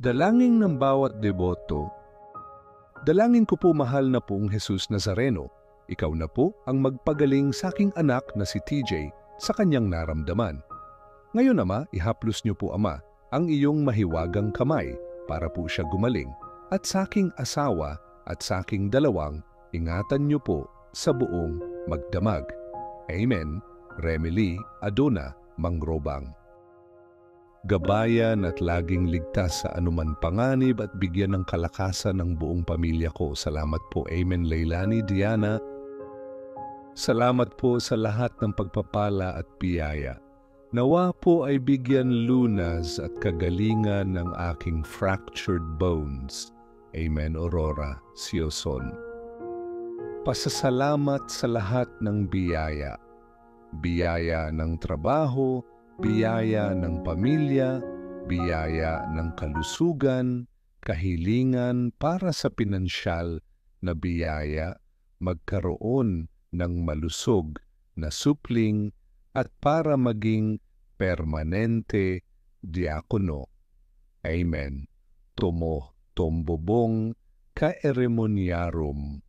Dalangin ng bawat deboto. Dalangin ko po, mahal na pong Jesus Nazareno, ikaw na po ang magpagaling sa aking anak na si TJ sa kanyang naramdaman. Ngayon, Ama, ihaplos niyo po, Ama, ang iyong mahiwagang kamay para po siya gumaling, at sa aking asawa at sa aking dalawang, ingatan niyo po sa buong magdamag. Amen. Remily Aduna Mangrobang. Gabayan at laging ligtas sa anuman panganib at bigyan ng kalakasan ng buong pamilya ko. Salamat po. Amen. Leilani Diana. Salamat po sa lahat ng pagpapala at biyaya. Nawa po ay bigyan lunas at kagalingan ng aking fractured bones. Amen. Aurora Sioson. Pasasalamat sa lahat ng biyaya. Biyaya ng trabaho, biyaya ng pamilya, biyaya ng kalusugan, kahilingan para sa pinansyal na biyaya, magkaroon ng malusog na supling at para maging permanente diakono. Amen. Tomo tombobong kaeremoniarum.